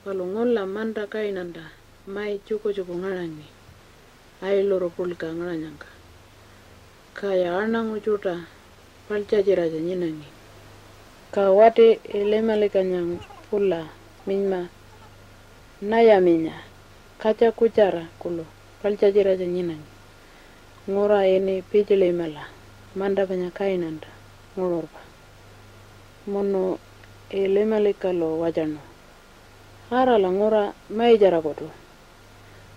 palungola manda kainanda mai cuko ngarangi ai loro pulka ngaranyangka kaya anangu juta palcajiraja nyinangi ka wate elemalekanyang pula minma nayaminya kaca kucara kulo palcajiraja nyinangi ngura ini pijile mala manda banya kainanda ngurorba mono elemalekalo wajano harala ngura mai jara koto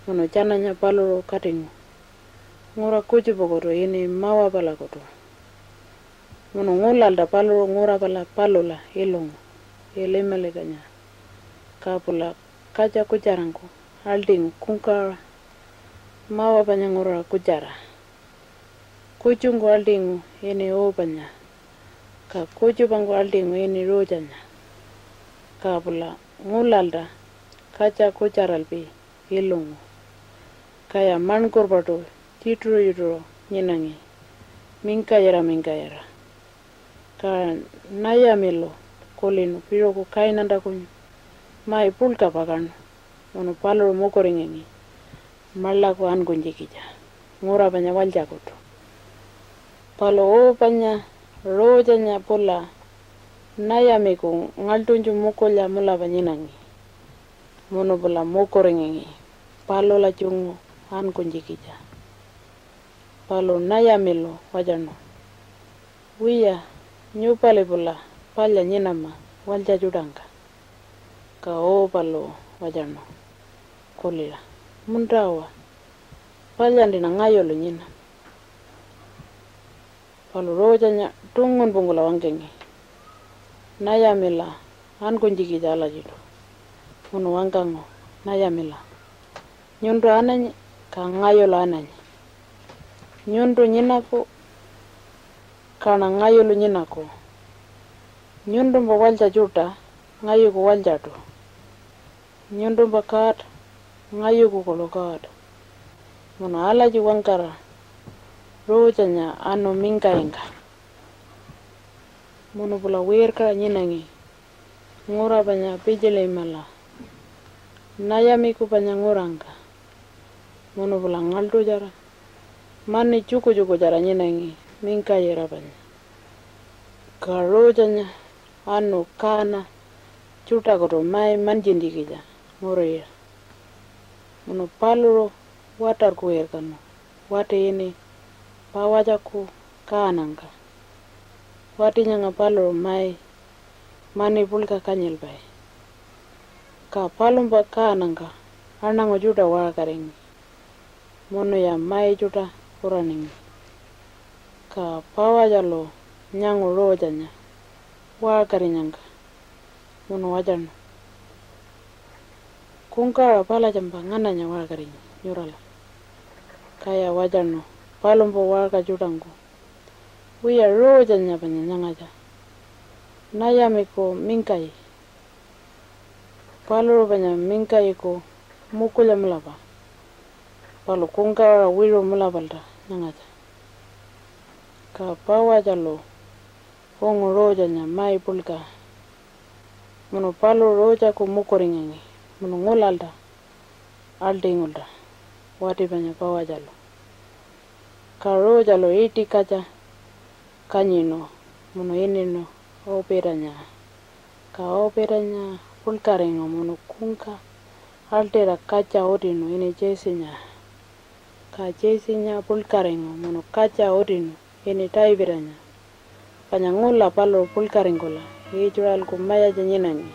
mono cananya paloro katingu ngura kujubo koto ini mawa pala koto mono ngulalda paloro ngura pala palola ilongo elemalekanya kapula kaca kujarangko alding kungkara mawa panya ngura kujara kucungo aldingu ini opanya ka kujubango aldingu ini rojanya kapula ngulalda kaca kujaralpi ilungu kaya mankurbato tituro yuturo nyinangi minkayara ka nayamilo kolinu piroku kainanda kunyu mai pulka pakanu mono paloro mokoringengi malaku angunjikija ngura panya waljakoto palo opanya rojanya pula nayamiku ngaltunju mukolya mulapa nyinangi mono pula mokoringengi palo la jungu angunjikija palo nayamilo wajano wiya nyupale pula palya nyinama walja judangka ka palo wajano kolila mundawa palyandina ngayolo nyina palo rojanya tungun bungula wangkengi nayamila angunjikija alajitu mono wangkango nayamila nyundu ananyi ka ngayolo ananyi nyundu nyinako kana ngayolo nyinako nyundu mba walja juta ngayuku waljatu nyundu mba kaat ngayuku kolo kaat mono alaji wangkara rojanya ano minkainga mono pula wirka nyinangi ngura panya pijile mala nayamiku panya ngurangka mono pula ngaldo jara mani cuko jara nyinangi minkayera panya ka rojanya ano kana cuta koto mai manjindikija ngurira mono paluro watar kuwerkano wate ini pawajaku kanangka wati nyanga paloro mai mani pulka kanyel bai ka palumba kanangka anango juta wakaringi mono ya mai juta uraningi ka pawajalo nyango rojanya wakarinyangka mono wajano kungkara pala jamba ngananya wakaringi nyurala kaya wajano palumbo waka jutango wiya rojanya panya nyangaja nayamiko minkai paloro panya minkai ko mukulya mulapa palo kungkara wiro mulapalta nyangaja ka pawajalo hongo rojanya mai pulka mono palo roja ko mukoringengi mono ngulalda aldingulda wati panya pawajalo ka rojalo iti kaca kanyino mono inino operanya ka operanya pulkaringo mono kungka altera kaca odino ini jesinya ka jesinya pulkaringo mono kaca odino ini taibiranya panya ngula palo pulkaringola ijual kumaya nyinangi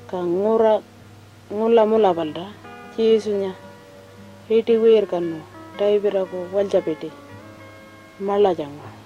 ka ngula mula balda jisunya iti wir kanu taibira ko waljapiti malajango